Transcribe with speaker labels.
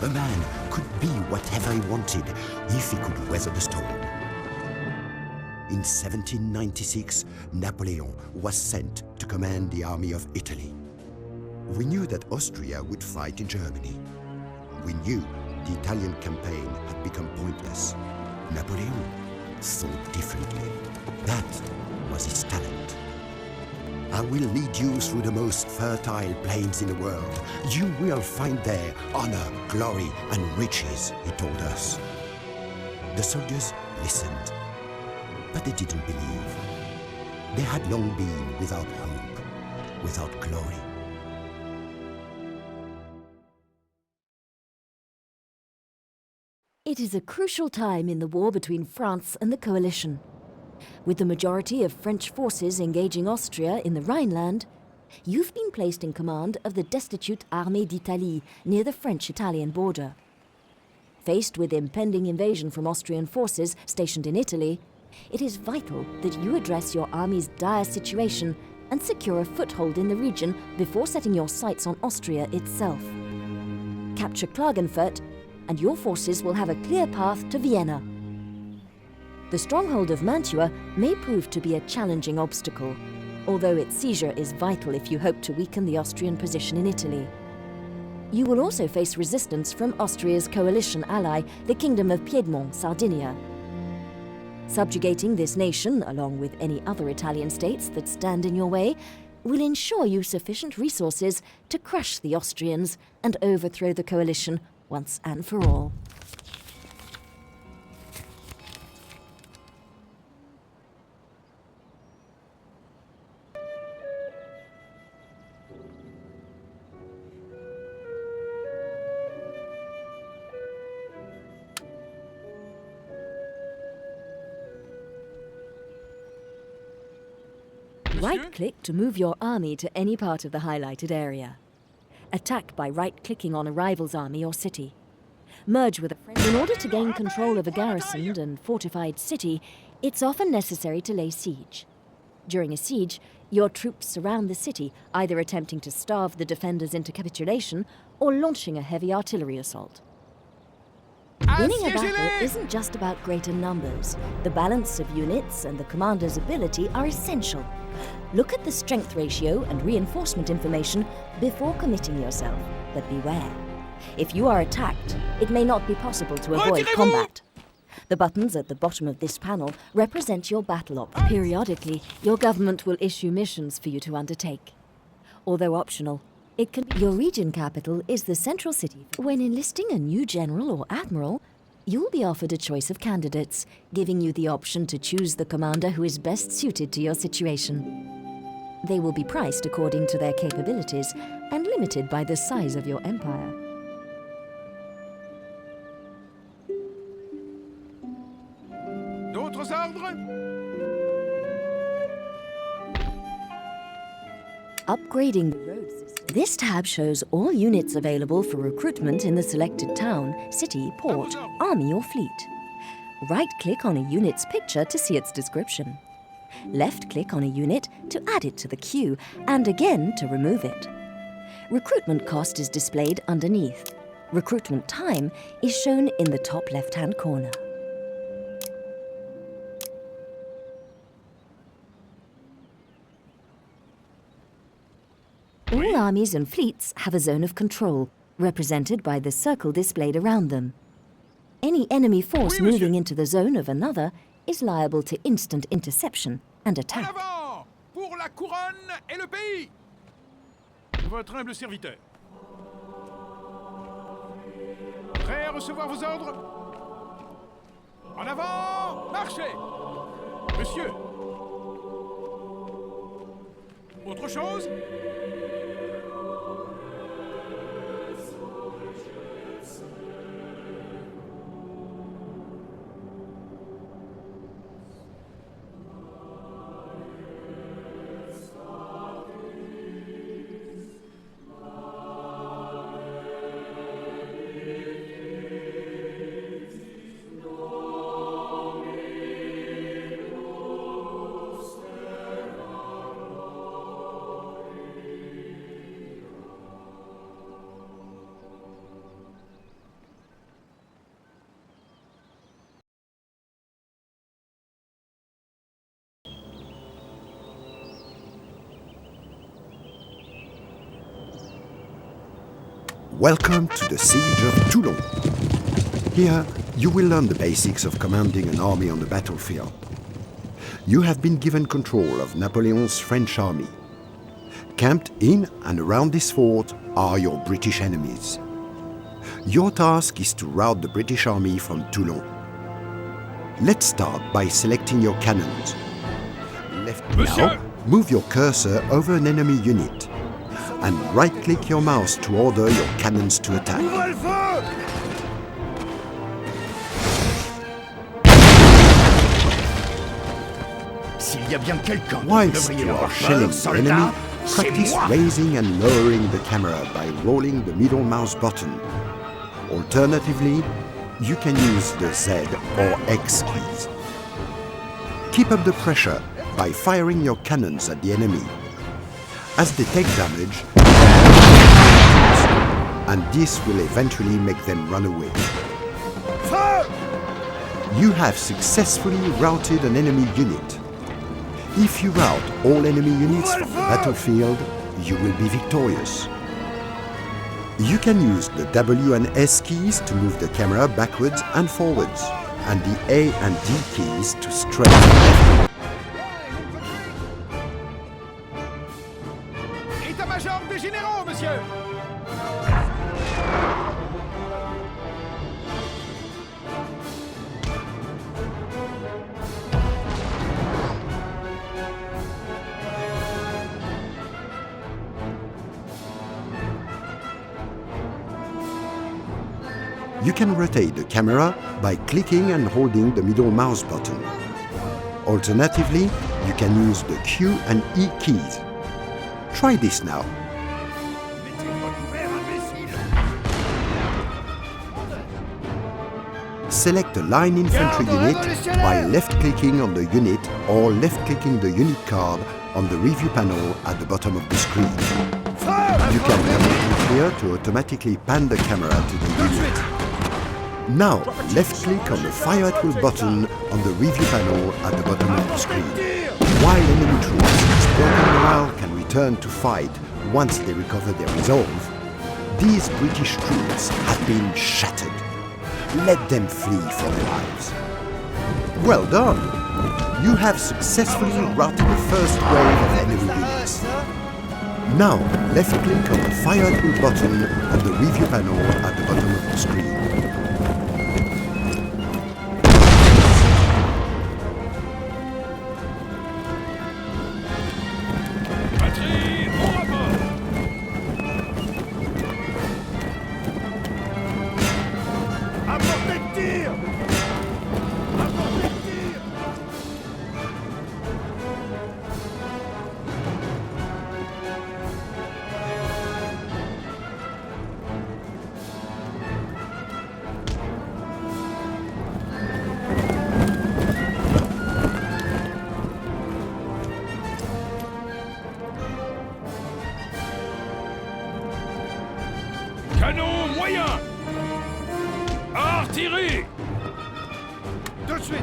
Speaker 1: A man could be whatever he wanted if he could weather the storm. In 1796, Napoleon was sent to command the army of Italy. We knew that Austria would fight in Germany. We knew the Italian campaign had become pointless. Napoleon thought differently. That was his talent. I will lead you through the most fertile plains in the world. You will find there honor, glory, and riches, he told us. The soldiers listened, but they didn't believe. They had long been without hope, without glory.
Speaker 2: It is a crucial time in the war between France and the coalition. With the majority of French forces engaging Austria in the Rhineland, you've been placed in command of the destitute Armée d'Italie near the French-Italian border. Faced with impending invasion from Austrian forces stationed in Italy, it is vital that you address your army's dire situation and secure a foothold in the region before setting your sights on Austria itself. Capture Klagenfurt, and your forces will have a clear path to Vienna. The stronghold of Mantua may prove to be a challenging obstacle, although its seizure is vital if you hope to weaken the Austrian position in Italy. You will also face resistance from Austria's coalition ally, the Kingdom of Piedmont, Sardinia. Subjugating this nation, along with any other Italian states that stand in your way, will ensure you sufficient resources to crush the Austrians and overthrow the coalition once and for all. Right-click to move your army to any part of the highlighted area. Attack by right-clicking on a rival's army or city. Merge with a friend. In order to gain control of a garrisoned and fortified city, it's often necessary to lay siege. During a siege, your troops surround the city, either attempting to starve the defenders into capitulation or launching a heavy artillery assault. Winning a battle isn't just about greater numbers. The balance of units and the commander's ability are essential. Look at the strength ratio and reinforcement information before committing yourself, but beware. If you are attacked, it may not be possible to avoid combat. The buttons at the bottom of this panel represent your battle op. Periodically, your government will issue missions for you to undertake. Although optional, it can be. Your region capital is the central city. When enlisting a new general or admiral, you'll be offered a choice of candidates, giving you the option to choose the commander who is best suited to your situation. They will be priced according to their capabilities and limited by the size of your empire.
Speaker 3: D'autres ordres?
Speaker 2: Upgrading the road system. This tab shows all units available for recruitment in the selected town, city, port, army or fleet. Right-click on a unit's picture to see its description. Left-click on a unit to add it to the queue, and again to remove it. Recruitment cost is displayed underneath. Recruitment time is shown in the top left-hand corner. All armies and fleets have a zone of control, represented by the circle displayed around them. Any enemy force moving into the zone of another is liable to instant interception and attack.
Speaker 3: En avant! Pour la couronne et le pays! Votre humble serviteur. Prêt à recevoir vos ordres? En avant! Marchez! Monsieur! Autre chose?
Speaker 1: Welcome to the siege of Toulon. Here, you will learn the basics of commanding an army on the battlefield. You have been given control of Napoleon's French army. Camped in and around this fort are your British enemies. Your task is to rout the British army from Toulon. Let's start by selecting your cannons. Now, move your cursor over an enemy unit and right-click your mouse to order your cannons to attack. Whilst you are shelling the enemy, practice raising and lowering the camera by rolling the middle mouse button. Alternatively, you can use the Z or X keys. Keep up the pressure by firing your cannons at the enemy. As they take damage, and this will eventually make them run away. You have successfully routed an enemy unit. If you rout all enemy units from the battlefield, you will be victorious. You can use the W and S keys to move the camera backwards and forwards, and the A and D keys to straight left.
Speaker 3: État-major des généraux, monsieur!
Speaker 1: You can rotate the camera by clicking and holding the middle mouse button. Alternatively, you can use the Q and E keys. Try this now. Select a line infantry unit by left-clicking on the unit or left-clicking the unit card on the review panel at the bottom of the screen. You can click here to automatically pan the camera to the unit. Now, left-click on the Fire at Will button on the review panel at the bottom of the screen. While enemy troops exploring morale can return to fight once they recover their resolve, these British troops have been shattered. Let them flee for their lives. Well done! You have successfully routed the first wave of enemy units. Now, left-click on the Fire at Will button on the review panel at the bottom of the screen.
Speaker 3: Canon moyen! Artillerie!
Speaker 4: De suite!